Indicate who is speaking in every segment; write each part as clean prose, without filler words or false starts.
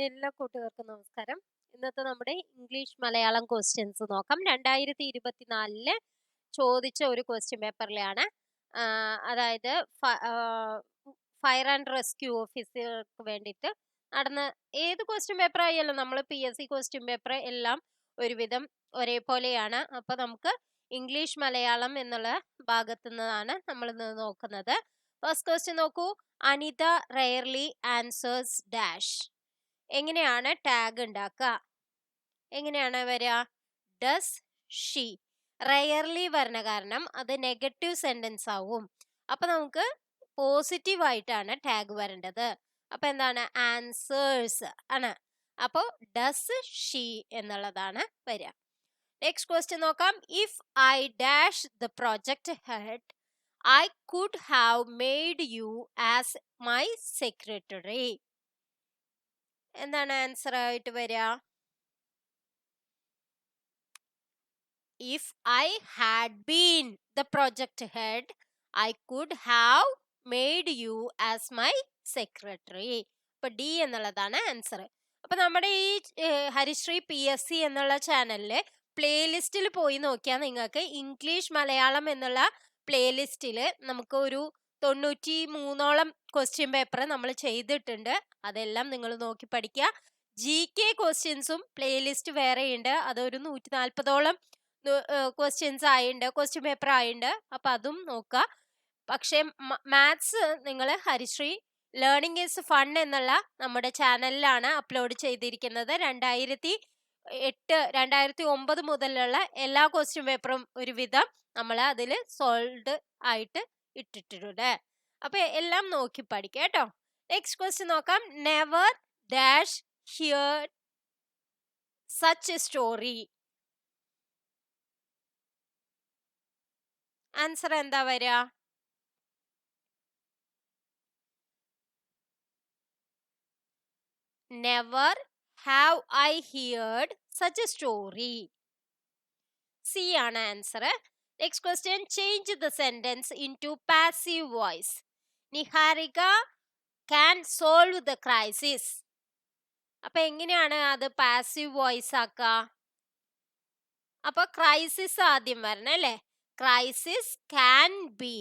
Speaker 1: എല്ലാ കൂട്ടുകാർക്കും നമസ്കാരം. ഇന്നത്തെ നമ്മുടെ ഇംഗ്ലീഷ് മലയാളം ക്വസ്റ്റ്യൻസ് നോക്കാം. 2024 ചോദിച്ച ഒരു ക്വസ്റ്റ്യൻ പേപ്പറിലാണ്. അതായത് ഫയർ ആൻഡ് റെസ്ക്യൂ ഓഫീസർക്ക് വേണ്ടിയിട്ട് നടന്ന ഏത് ക്വസ്റ്റ്യൻ പേപ്പർ ആയാലും നമ്മൾ PSC ക്വസ്റ്റ്യൻ പേപ്പർ എല്ലാം ഒരുവിധം ഒരേപോലെയാണ്. അപ്പൊ നമുക്ക് ഇംഗ്ലീഷ് മലയാളം എന്നുള്ള ഭാഗത്തു നിന്നാണ് നമ്മൾ ഇന്ന് നോക്കുന്നത്. ഫസ്റ്റ് ക്വസ്റ്റ്യൻ നോക്കൂ. Anitha rarely answers dash. എങ്ങനെയാണ് ടാഗ് ഉണ്ടാക്കുക? എങ്ങനെയാണ് വരിക? Does she. റെയർലി വരണ കാരണം അത് നെഗറ്റീവ് സെന്റൻസ് ആവും. അപ്പൊ നമുക്ക് പോസിറ്റീവ് ആയിട്ടാണ് ടാഗ് വരേണ്ടത്. അപ്പൊ എന്താണ്? ആൻസേഴ്സ് ആണ്. അപ്പോ ഡസ് ഷീ എന്നുള്ളതാണ് വരിക. നെക്സ്റ്റ് ക്വസ്റ്റ്യൻ നോക്കാം. If I dash the project head I could have made U as my secretary. എന്താണ് ആൻസർ ആയിട്ട് വരിക? If I had been the project head I could have made U as my secretary. അപ്പൊ D എന്നുള്ളതാണ് answer. അപ്പൊ നമ്മുടെ ഈ ഹരിശ്രീ PSC എന്നുള്ള ചാനലില് പ്ലേലിസ്റ്റിൽ പോയി നോക്കിയാൽ നിങ്ങൾക്ക് ഇംഗ്ലീഷ് മലയാളം എന്നുള്ള പ്ലേലിസ്റ്റിൽ നമുക്ക് ഒരു 93ഓളം ക്വസ്റ്റ്യൻ പേപ്പർ നമ്മൾ ചെയ്തിട്ടുണ്ട്. അതെല്ലാം നിങ്ങൾ നോക്കി പഠിക്കുക. GK ക്വസ്റ്റ്യൻസും പ്ലേലിസ്റ്റ് വേറെയുണ്ട്. അതൊരു 140ഓളം ക്വസ്റ്റ്യൻസ് ആയിട്ടുണ്ട്, ക്വസ്റ്റ്യൻ പേപ്പർ ആയിട്ടുണ്ട്. അപ്പൊ അതും നോക്കുക. പക്ഷെ മാത്സ് നിങ്ങൾ ഹരിശ്രീ ലേണിംഗ് ഈസ് ഫൺ എന്നുള്ള നമ്മുടെ ചാനലിലാണ് അപ്ലോഡ് ചെയ്തിരിക്കുന്നത്. 2009 മുതലുള്ള എല്ലാ ക്വസ്റ്റ്യൻ പേപ്പറും ഒരുവിധം നമ്മൾ അതിൽ സോൾവ് ആയിട്ട് ഇട്ടിട്ടുണ്ട്. അപ്പൊ എല്ലാം നോക്കി പഠിക്കുക കേട്ടോ. നെക്സ്റ്റ് ക്വസ്റ്റ്യൻ നോക്കാം. Never dash here such A story. Answer എന്താ വരിക? Never have I heard such a story. C ആണ് answer. Next question. Change the sentence into passive voice. Niharika can solve the crisis. അപ്പൊ എങ്ങനെയാണ് അത് പാസീവ് വോയിസ് ആക്കുക? അപ്പൊ crisis ആദ്യം വരണം അല്ലേ? Crisis can be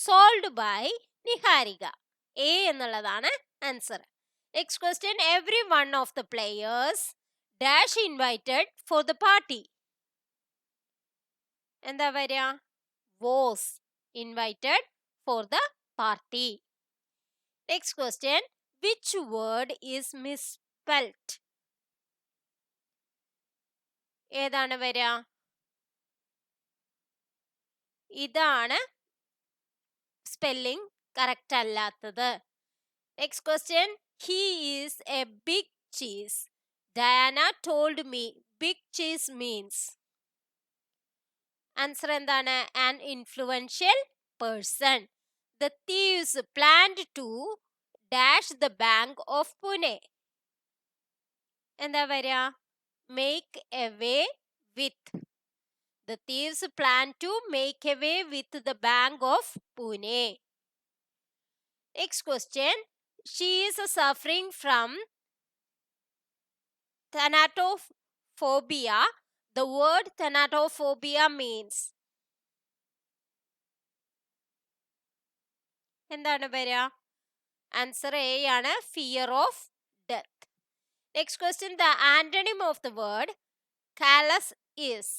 Speaker 1: solved by Niharika. A എന്നുള്ളതാണ് answer. Next question. Every one of the players dash invited for the party. എന്താ വരിക? Was invited for the party. Next question. Which word is misspelt? ഏതാണ് വരിക? ഇതാണ് spelling correct അല്ലാത്തത്. Next question. He is a big cheese. Diana told me big cheese means. Answer endana? An influential person. The thieves planned to dash the bank of Pune. Enda variya? Make away with. The thieves planned to make away with the bank of Pune. Next question. She is suffering from thanatophobia. The word thanatophobia means. എന്താണ് വരിക? Answer A ആണ്. Fear of death. Next question. The antonym of the word callus is.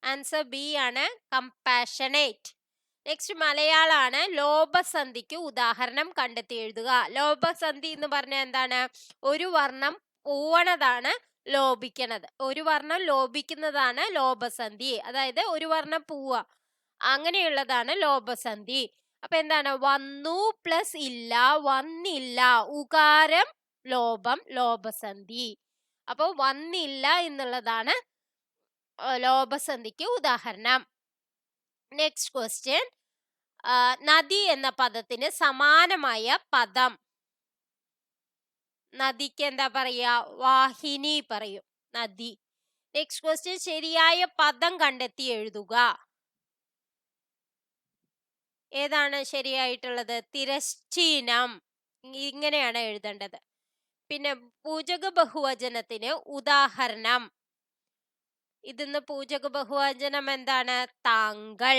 Speaker 1: Answer B ആണ്. Compassionate. Next മലയാളാണ്. ലോപസന്ധിക്ക് ഉദാഹരണം കണ്ടെത്തി എഴുതുക. ലോപസന്ധി എന്ന് പറഞ്ഞാൽ എന്താണ്? ഒരു വർണ്ണം പോവണതാണ് ലോപിക്കണത്. ഒരു വർണ്ണം ലോപിക്കുന്നതാണ് ലോപസന്ധി. അതായത് ഒരു വർണ്ണം പോവുക, അങ്ങനെയുള്ളതാണ് ലോപസന്ധി. അപ്പൊ എന്താണ്? വന്നു പ്ലസ് ഇല്ല, വന്നില്ല, ഉകാരം ലോപം, ലോപസന്ധി. അപ്പൊ വന്നില്ല എന്നുള്ളതാണ് ലോപസന്ധിക്ക് ഉദാഹരണം. Next question. നദി എന്ന പദത്തിന് സമാനമായ പദം. നദിക്ക് എന്താ പറയാ? വാഹിനി പറയും. നദി. Next question. ശരിയായ പദം കണ്ടെത്തി എഴുതുക. ഏതാണ് ശരിയായിട്ടുള്ളത്? തിരശ്ചീനം. ഇങ്ങനെയാണ് എഴുതേണ്ടത്. പിന്നെ പൂജക ബഹുവചനത്തിന് ഉദാഹരണം. ഇതിന്ന് പൂജക ബഹുവചനം എന്താണ്? താങ്കൾ,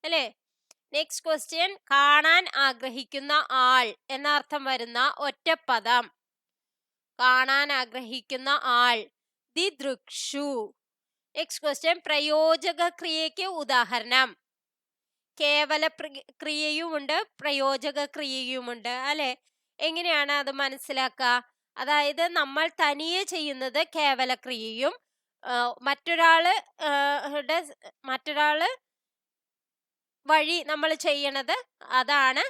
Speaker 1: അല്ലേ? നെക്സ്റ്റ് ക്വസ്റ്റ്യൻ, കാണാൻ ആഗ്രഹിക്കുന്ന ആൾ എന്ന അർത്ഥം വരുന്ന ഒറ്റപ്പദം. കാണാൻ ആഗ്രഹിക്കുന്ന ആൾ, ദിദൃക്ഷു. നെക്സ്റ്റ് ക്വസ്റ്റ്യൻ, പ്രയോജക ക്രിയയ്ക്ക് ഉദാഹരണം. കേവല ക്രിയയുമുണ്ട്, പ്രയോജക ക്രിയയുമുണ്ട്, അല്ലെ? എങ്ങനെയാണ് അത് മനസ്സിലാക്കുക? അതായത് നമ്മൾ തനിയെ ചെയ്യുന്നത് കേവല ക്രിയയും മറ്റൊരാള് വഴി നമ്മൾ ചെയ്യണത് അതാണ്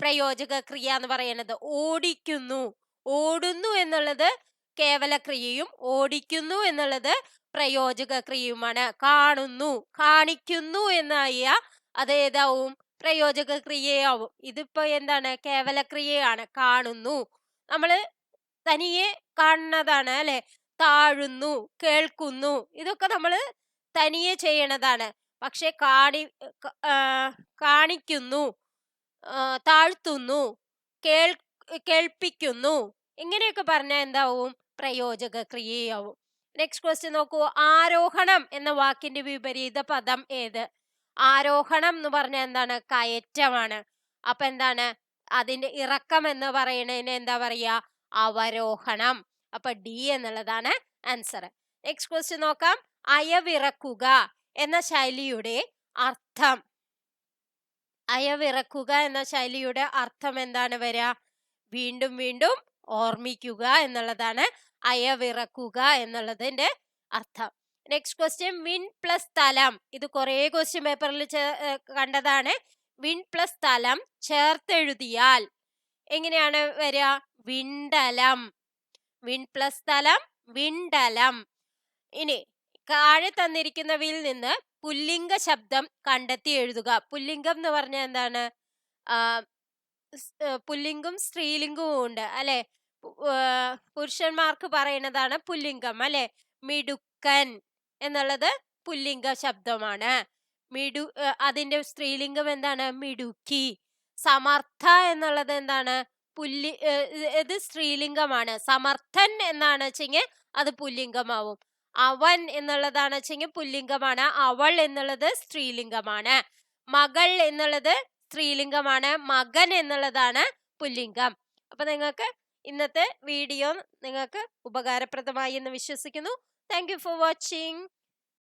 Speaker 1: പ്രയോജക ക്രിയ എന്ന് പറയുന്നത്. ഓടിക്കുന്നു, ഓടുന്നു എന്നുള്ളത് കേവല ക്രിയയും ഓടിക്കുന്നു എന്നുള്ളത് പ്രയോജക ക്രിയയുമാണ്. കാണുന്നു, കാണിക്കുന്നു എന്നായ അതേതാവും? പ്രയോജക ക്രിയയാവും. ഇതിപ്പോ എന്താണ്? കേവല ക്രിയയാണ്. കാണുന്നു നമ്മള് തനിയെ കാണുന്നതാണ്, അല്ലെ? താഴുന്നു, കേൾക്കുന്നു, ഇതൊക്കെ നമ്മള് തനിയെ ചെയ്യണതാണ്. പക്ഷെ കാണിക്കുന്നു, താഴ്ത്തുന്നു, കേൾപ്പിക്കുന്നു, ഇങ്ങനെയൊക്കെ പറഞ്ഞാൽ എന്താവും? പ്രയോജക ക്രിയയാവും. നെക്സ്റ്റ് ക്വസ്റ്റ്യൻ നോക്കൂ. ആരോഹണം എന്ന വാക്കിന്റെ വിപരീത പദം ഏത്? ആരോഹണം എന്ന് പറഞ്ഞാൽ എന്താണ്? കയറ്റമാണ്. അപ്പൊ എന്താണ് അതിന്റെ ഇറക്കം എന്ന് പറയുന്നതിന് എന്താ പറയാ? അവരോഹണം. അപ്പൊ ഡി എന്നുള്ളതാണ് ആൻസർ. നെക്സ്റ്റ് ക്വസ്റ്റ്യൻ നോക്കാം. അയവിറക്കുക എന്ന ശൈലിയുടെ അർത്ഥം. അയവിറക്കുക എന്ന ശൈലിയുടെ അർത്ഥം എന്താണ് വരിക? വീണ്ടും വീണ്ടും ഓർമ്മിക്കുക എന്നുള്ളതാണ് അയവിറക്കുക എന്നുള്ളതിന്റെ അർത്ഥം. നെക്സ്റ്റ് ക്വസ്റ്റ്യൻ, വിൺ പ്ലസ് സ്ഥലം. ഇത് കുറെ ക്വസ്റ്റ്യൻ പേപ്പറിൽ കണ്ടതാണ്. വിൺ പ്ലസ് സ്ഥലം ചേർത്തെഴുതിയാൽ എങ്ങനെയാണ് വരിക? വിണ്ടലം. വിൺ പ്ലസ് സ്ഥലം വിണ്ടലം. ഇനി താഴെ തന്നിരിക്കുന്നവയിൽ നിന്ന് പുല്ലിംഗ ശബ്ദം കണ്ടെത്തി എഴുതുക. പുല്ലിംഗം എന്ന് പറഞ്ഞാൽ എന്താണ്? പുല്ലിംഗവും സ്ത്രീലിംഗവും ഉണ്ട്, അല്ലെ? പുരുഷന്മാർക്ക് പറയുന്നതാണ് പുല്ലിംഗം, അല്ലെ? മിടുക്കൻ എന്നുള്ളത് പുല്ലിംഗ ശബ്ദമാണ്. അതിന്റെ സ്ത്രീലിംഗം എന്താണ്? മിടുക്കി. സമർത്ഥ എന്നുള്ളത് എന്താണ്? ഇത് സ്ത്രീലിംഗമാണ്. സമർത്ഥൻ എന്നാണ് വെച്ചെങ്കിൽ അത് പുല്ലിംഗമാവും. അവൻ എന്നുള്ളതാണ് വെച്ചെങ്കിൽ പുല്ലിംഗമാണ്. അവൾ എന്നുള്ളത് സ്ത്രീലിംഗമാണ്. മകൾ എന്നുള്ളത് സ്ത്രീലിംഗമാണ്. മകൻ എന്നുള്ളതാണ് പുല്ലിംഗം. അപ്പൊ നിങ്ങൾക്ക് ഇന്നത്തെ വീഡിയോ നിങ്ങൾക്ക് ഉപകാരപ്രദമായി എന്ന് വിശ്വസിക്കുന്നു. Thank you for watching.